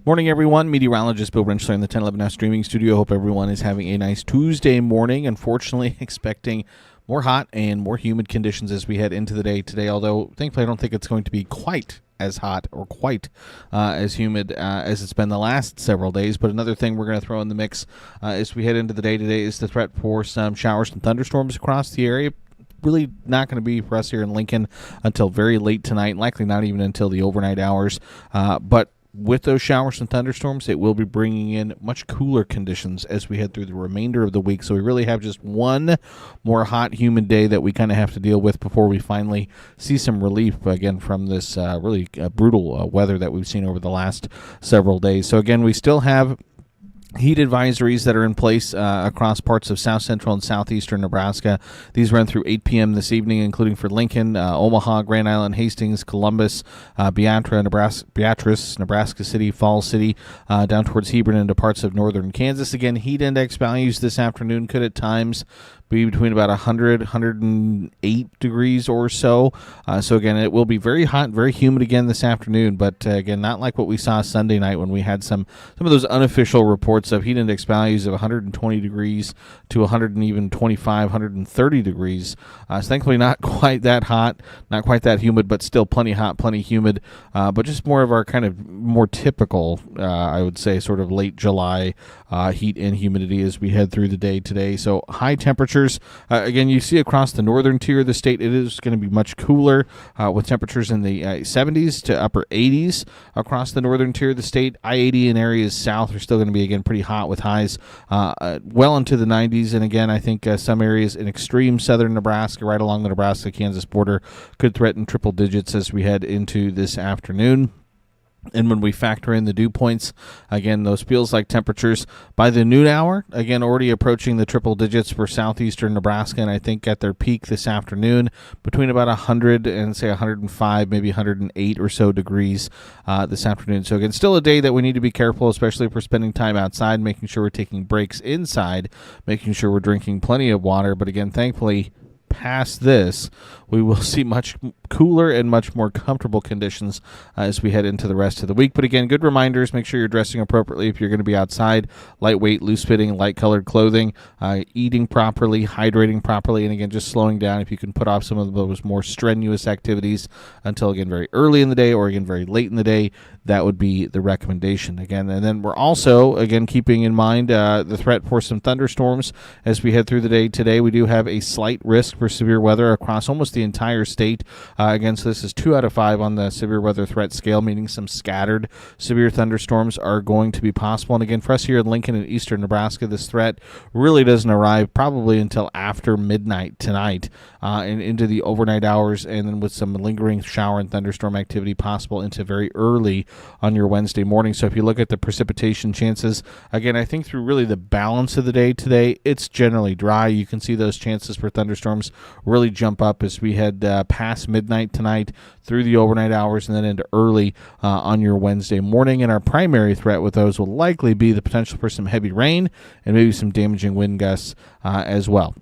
Morning, everyone. Meteorologist Bill Rentschler in the 1011 Now streaming studio. Hope everyone is having a nice Tuesday morning. Unfortunately, expecting more hot and more humid conditions as we head into the day today, although thankfully I don't think it's going to be quite as hot or quite as humid as it's been the last several days. But another thing we're going to throw in the mix as we head into the day today is the threat for some showers and thunderstorms across the area. Really not going to be for us here in Lincoln until very late tonight, likely not even until the overnight hours. But with those showers and thunderstorms, it will be bringing in much cooler conditions as we head through the remainder of the week. So we really have just one more hot, humid day that we kind of have to deal with before we finally see some relief, again, from this really brutal weather that we've seen over the last several days. So, again, we still have heat advisories that are in place across parts of south central and southeastern Nebraska. These run through 8 p.m. this evening, including for Lincoln, Omaha, Grand Island, Hastings, Columbus, Beatrice, Nebraska City, Falls City, down towards Hebron into parts of northern Kansas. Again, heat index values this afternoon could at times be between about 100, 108 degrees or so. So, again, it will be very hot, very humid again this afternoon, but, again, not like what we saw Sunday night when we had some of those unofficial reports of heat index values of 120 degrees to 125, 130 degrees. So, thankfully, not quite that hot, not quite that humid, but still plenty hot, plenty humid, but just more of our kind of more typical, I would say, sort of late July heat and humidity as we head through the day today. So, high temperatures. Again, you see across the northern tier of the state, it is going to be much cooler with temperatures in the 70s to upper 80s across the northern tier of the state. I-80 and areas south are still going to be, again, pretty hot with highs well into the 90s. And, again, I think some areas in extreme southern Nebraska, right along the Nebraska-Kansas border, could threaten triple digits as we head into this afternoon. And when we factor in the dew points, again, those feels-like temperatures by the noon hour, again, already approaching the triple digits for southeastern Nebraska, and I think at their peak this afternoon between about 100 and, say, 105, maybe 108 or so degrees this afternoon. So, again, still a day that we need to be careful, especially if we're spending time outside, making sure we're taking breaks inside, making sure we're drinking plenty of water. But, again, thankfully, past this, we will see much cooler and much more comfortable conditions as we head into the rest of the week. But again, good reminders. Make sure you're dressing appropriately if you're going to be outside. Lightweight, loose-fitting, light-colored clothing, eating properly, hydrating properly, and again, just slowing down if you can put off some of those more strenuous activities until, again, very early in the day or, again, very late in the day. That would be the recommendation. Again, and then we're also, again, keeping in mind the threat for some thunderstorms as we head through the day today. We do have a slight risk for severe weather across almost the entire state. Again, so this is 2 out of 5 on the severe weather threat scale, meaning some scattered severe thunderstorms are going to be possible. And again, for us here in Lincoln and eastern Nebraska, this threat really doesn't arrive probably until after midnight tonight and into the overnight hours, and then with some lingering shower and thunderstorm activity possible into very early on your Wednesday morning. So if you look at the precipitation chances, again, I think through really the balance of the day today, it's generally dry. You can see those chances for thunderstorms really jump up as we head past midnight tonight through the overnight hours and then into early on your Wednesday morning. And our primary threat with those will likely be the potential for some heavy rain and maybe some damaging wind gusts as well.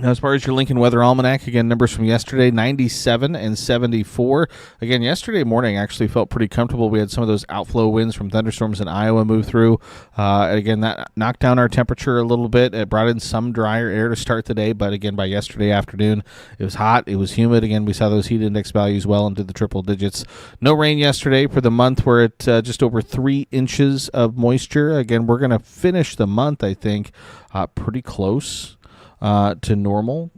Now, as far as your Lincoln Weather Almanac, again, numbers from yesterday, 97 and 74. Again, yesterday morning actually felt pretty comfortable. We had some of those outflow winds from thunderstorms in Iowa move through. Again, that knocked down our temperature a little bit. It brought in some drier air to start the day, but again, by yesterday afternoon, it was hot, it was humid. Again, we saw those heat index values well into the triple digits. No rain yesterday. For the month, we're at just over 3 inches of moisture. Again, we're going to finish the month, I think, pretty close to normal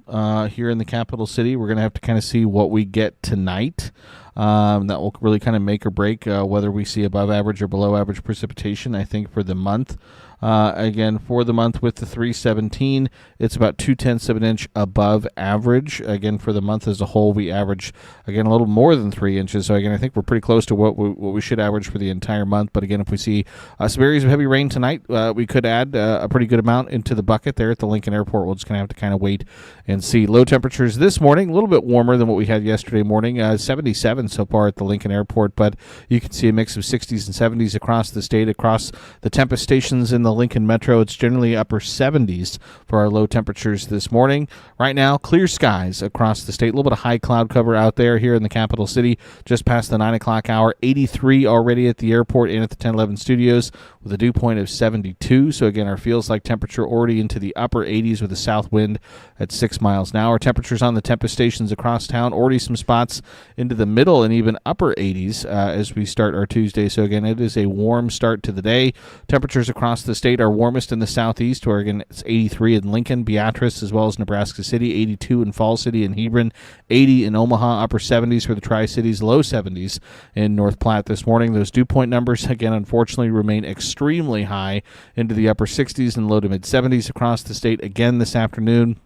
here in the capital city. We're going to have to kind of see what we get tonight. That will really kind of make or break whether we see above average or below average precipitation, I think, for the month. Again, for the month with the 317, it's about 0.2 of an inch above average. Again, for the month as a whole, we average, again, a little more than 3 inches. So, again, I think we're pretty close to what we should average for the entire month. But, again, if we see some areas of heavy rain tonight, we could add a pretty good amount into the bucket there at the Lincoln Airport. We're just going to have to kind of wait and see. Low temperatures this morning, a little bit warmer than what we had yesterday morning, 77 67 so far at the Lincoln Airport, but you can see a mix of 60s and 70s across the state. Across the Tempest stations in the Lincoln Metro, it's generally upper 70s for our low temperatures this morning. Right now, clear skies across the state. A little bit of high cloud cover out there here in the capital city, just past the 9 o'clock hour. 83 already at the airport and at the 1011 studios with a dew point of 72. So again, our feels like temperature already into the upper 80s with a south wind at 6 miles an hour. Temperatures on the Tempest stations across town, already some spots into the middle and even upper 80s as we start our Tuesday. So again, it is a warm start to the day. Temperatures across the state are warmest in the southeast, where again it's 83 in Lincoln, Beatrice, as well as Nebraska City, 82 in Falls City and Hebron, 80 in Omaha, upper 70s for the Tri-Cities, low 70s in North Platte this morning. Those dew point numbers, again, unfortunately remain extremely high into the upper 60s and low to mid 70s across the state again this afternoon.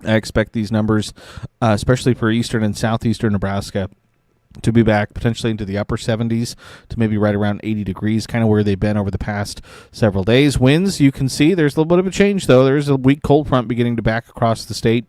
I expect these numbers, especially for eastern and southeastern Nebraska, to be back potentially into the upper 70s to maybe right around 80 degrees, kind of where they've been over the past several days. Winds, you can see there's a little bit of a change, though. There's a weak cold front beginning to back across the state.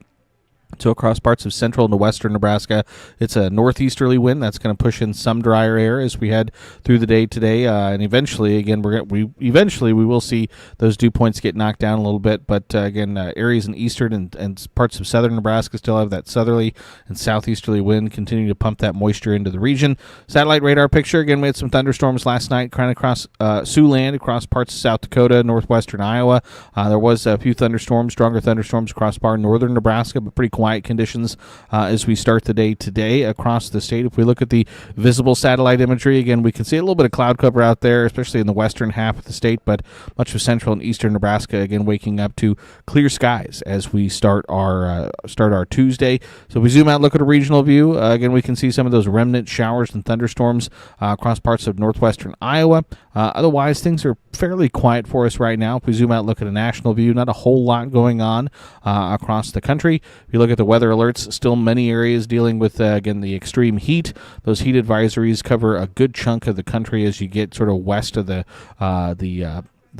So across parts of central and western Nebraska, it's a northeasterly wind that's going to push in some drier air as we head through the day today, and eventually, again, we will see those dew points get knocked down a little bit. But again, areas in eastern and parts of southern Nebraska still have that southerly and southeasterly wind continuing to pump that moisture into the region. Satellite radar picture, again, we had some thunderstorms last night, kind of across Siouxland, across parts of South Dakota, northwestern Iowa. There was a few thunderstorms, stronger thunderstorms across northern Nebraska, but pretty quiet conditions as we start the day today across the state. If we look at the visible satellite imagery, again, we can see a little bit of cloud cover out there, especially in the western half of the state, but much of central and eastern Nebraska, again, waking up to clear skies as we start our Tuesday. So we zoom out, look at a regional view. Again, we can see some of those remnant showers and thunderstorms across parts of northwestern Iowa. Otherwise, things are fairly quiet for us right now. If we zoom out, look at a national view, not a whole lot going on across the country. If you look at the weather alerts, still many areas dealing with, again, the extreme heat. Those heat advisories cover a good chunk of the country as you get sort of west of the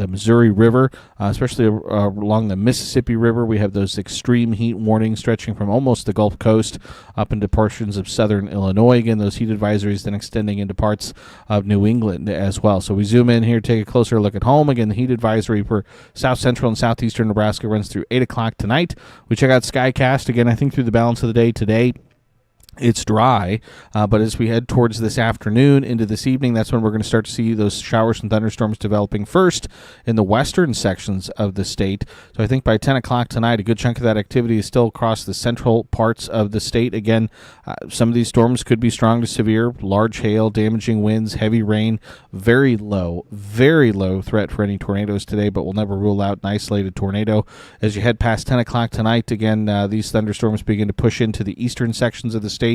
Missouri River, especially along the Mississippi River. We have those extreme heat warnings stretching from almost the Gulf Coast up into portions of southern Illinois. Again, those heat advisories then extending into parts of New England as well. So we zoom in here, take a closer look at home. Again, the heat advisory for south central and southeastern Nebraska runs through 8 o'clock tonight. We check out Skycast again, I think, through the balance of the day today. It's dry, but as we head towards this afternoon into this evening, that's when we're going to start to see those showers and thunderstorms developing first in the western sections of the state. So I think by 10 o'clock tonight, a good chunk of that activity is still across the central parts of the state. Again, some of these storms could be strong to severe, large hail, damaging winds, heavy rain, very low threat for any tornadoes today, but we'll never rule out an isolated tornado. As you head past 10 o'clock tonight, again, these thunderstorms begin to push into the eastern sections of the state.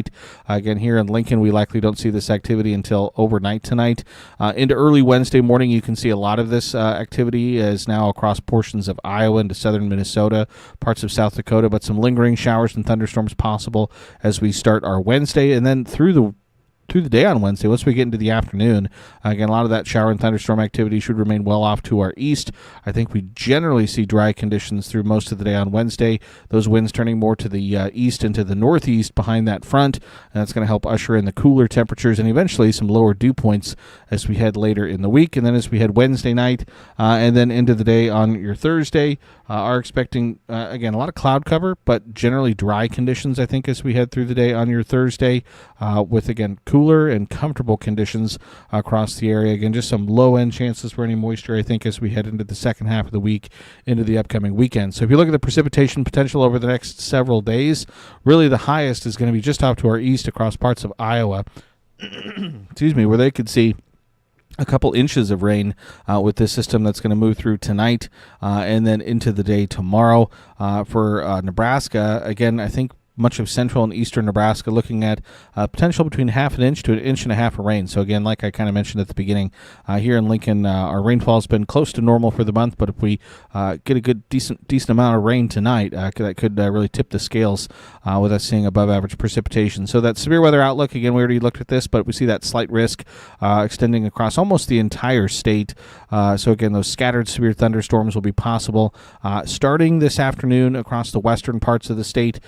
Again, here in Lincoln, we likely don't see this activity until overnight tonight. Into early Wednesday morning, you can see a lot of this activity is now across portions of Iowa into southern Minnesota, parts of South Dakota, but some lingering showers and thunderstorms possible as we start our Wednesday. And then through the day on Wednesday, once we get into the afternoon, again, a lot of that shower and thunderstorm activity should remain well off to our east. I think we generally see dry conditions through most of the day on Wednesday. Those winds turning more to the east and to the northeast behind that front, and that's going to help usher in the cooler temperatures and eventually some lower dew points as we head later in the week. And then as we head Wednesday night and then into the day on your Thursday, are expecting, again, a lot of cloud cover, but generally dry conditions, I think, as we head through the day on your Thursday with, again, cooler and comfortable conditions across the area. Again, just some low-end chances for any moisture, I think, as we head into the second half of the week into the upcoming weekend. So if you look at the precipitation potential over the next several days, really the highest is going to be just off to our east across parts of Iowa, excuse me, where they could see a couple inches of rain with this system that's going to move through tonight and then into the day tomorrow. For Nebraska, again, I think much of central and eastern Nebraska looking at potential between half an inch to an inch and a half of rain. So again, like I kind of mentioned at the beginning, here in Lincoln, our rainfall has been close to normal for the month, but if we get a good decent amount of rain tonight, that could really tip the scales with us seeing above average precipitation. So that severe weather outlook, again, we already looked at this, but we see that slight risk extending across almost the entire state. So again, those scattered severe thunderstorms will be possible starting this afternoon across the western parts of the state.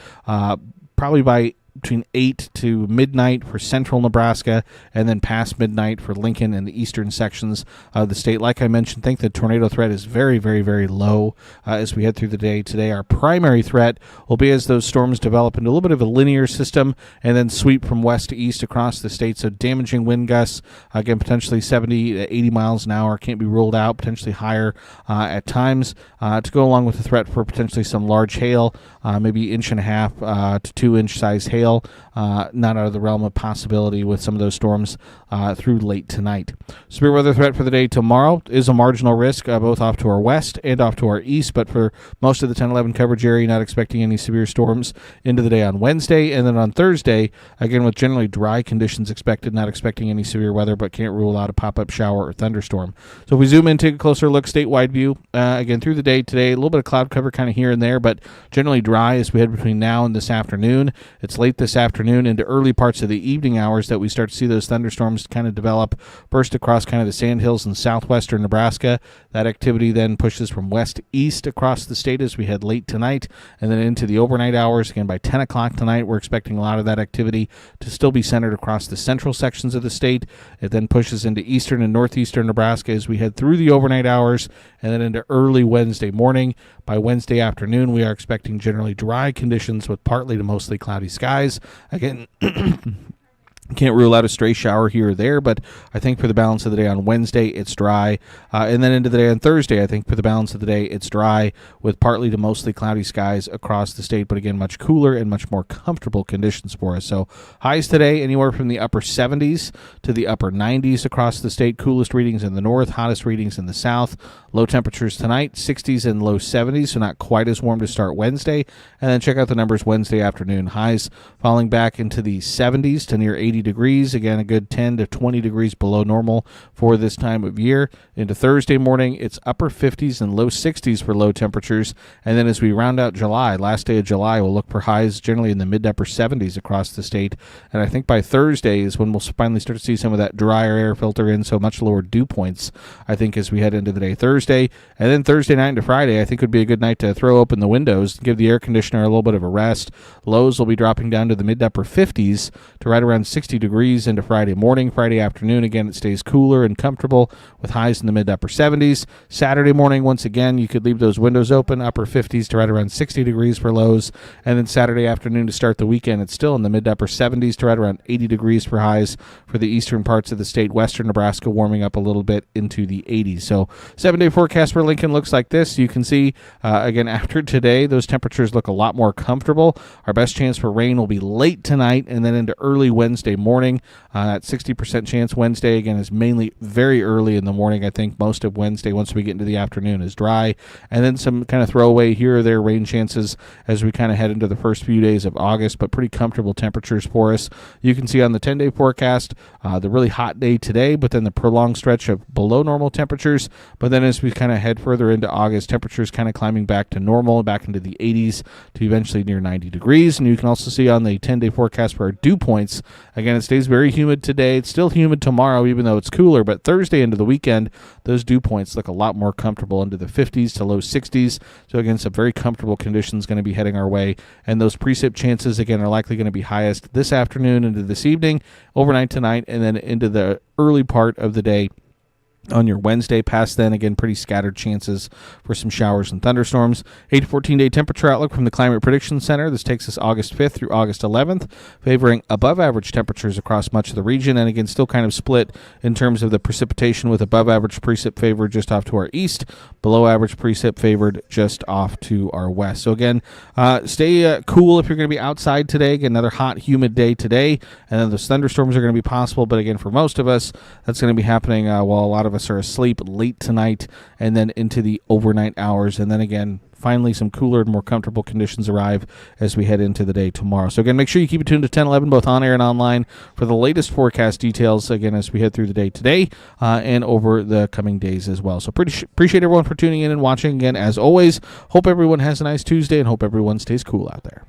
Probably by between 8 to midnight for central Nebraska, and then past midnight for Lincoln and the eastern sections of the state. Like I mentioned, think the tornado threat is very, very, very low as we head through the day today. Our primary threat will be as those storms develop into a little bit of a linear system and then sweep from west to east across the state. So damaging wind gusts, again, potentially 70 to 80 miles an hour, can't be ruled out, potentially higher at times, to go along with the threat for potentially some large hail, maybe 1.5 to 2 inch size hail, not out of the realm of possibility with some of those storms through late tonight. Severe weather threat for the day tomorrow is a marginal risk, both off to our west and off to our east, but for most of the 10-11 coverage area, not expecting any severe storms into the day on Wednesday. And then on Thursday, again, with generally dry conditions expected, not expecting any severe weather, but can't rule out a pop-up shower or thunderstorm. So if we zoom in, take a closer look, statewide view, again, through the day today, a little bit of cloud cover kind of here and there, but generally dry as we head between now and this afternoon. It's late this afternoon into early parts of the evening hours that we start to see those thunderstorms kind of develop, burst across kind of the sandhills in southwestern Nebraska. That activity then pushes from west to east across the state as we head late tonight, and then into the overnight hours. Again, by 10 o'clock tonight, we're expecting a lot of that activity to still be centered across the central sections of the state. It then pushes into eastern and northeastern Nebraska as we head through the overnight hours, and then into early Wednesday morning. By Wednesday afternoon, we are expecting generally dry conditions with partly to mostly cloudy skies. Again, can't rule out a stray shower here or there, but I think for the balance of the day on Wednesday, it's dry. And then into the day on Thursday, I think for the balance of the day, it's dry with partly to mostly cloudy skies across the state, but again, much cooler and much more comfortable conditions for us. So highs today, anywhere from the upper 70s to the upper 90s across the state. Coolest readings in the north, hottest readings in the south. Low temperatures tonight, 60s and low 70s, so not quite as warm to start Wednesday. And then check out the numbers Wednesday afternoon. Highs falling back into the 70s to near 80 degrees. Again, a good 10 to 20 degrees below normal for this time of year. Into Thursday morning, it's upper 50s and low 60s for low temperatures. And then as we round out July, last day of July, we'll look for highs generally in the mid to upper 70s across the state. And I think by Thursday is when we'll finally start to see some of that drier air filter in, so much lower dew points, I think, as we head into the day Thursday. And then Thursday night into Friday, I think would be a good night to throw open the windows, give the air conditioner a little bit of a rest. Lows will be dropping down to the mid to upper 50s to right around 60 degrees into Friday morning. Friday afternoon, again, it stays cooler and comfortable with highs in the mid to upper 70s. Saturday morning, once again, you could leave those windows open, upper 50s to right around 60 degrees for lows. And then Saturday afternoon to start the weekend, it's still in the mid to upper 70s to right around 80 degrees for highs for the eastern parts of the state. Western Nebraska warming up a little bit into the 80s. So 7-day forecast for Lincoln looks like this. You can see, again, after today, those temperatures look a lot more comfortable. Our best chance for rain will be late tonight and then into early Wednesday morning. That 60% chance Wednesday, again, is mainly very early in the morning. I think most of Wednesday, once we get into the afternoon, is dry. And then some kind of throwaway here or there rain chances as we kind of head into the first few days of August, but pretty comfortable temperatures for us. You can see on the 10-day forecast, the really hot day today, but then the prolonged stretch of below normal temperatures. But then as we kind of head further into August, temperatures kind of climbing back to normal, back into the 80s to eventually near 90 degrees. And you can also see on the 10-day forecast for our dew points, again, it stays very humid today. It's still humid tomorrow, even though it's cooler, but Thursday into the weekend, those dew points look a lot more comfortable into the 50s to low 60s. So again, some very comfortable conditions going to be heading our way. And those precip chances, again, are likely going to be highest this afternoon into this evening, overnight tonight, and then into the early part of the day on your Wednesday. Past then, again, pretty scattered chances for some showers and thunderstorms. 8 to 14-day temperature outlook from the Climate Prediction Center. This takes us August 5th through August 11th, favoring above average temperatures across much of the region, and again, still kind of split in terms of the precipitation, with above average precip favored just off to our east, below average precip favored just off to our west. So again, stay cool if you're going to be outside today. Again, another hot, humid day today, and then those thunderstorms are going to be possible, but again, for most of us, that's going to be happening while a lot of us are asleep late tonight and then into the overnight hours. And then again, finally some cooler and more comfortable conditions arrive as we head into the day tomorrow. So again, make sure you keep it tuned to 1011, both on air and online, for the latest forecast details, again, as we head through the day today and over the coming days as well. So appreciate everyone for tuning in and watching. Again, as always, hope everyone has a nice Tuesday and hope everyone stays cool out there.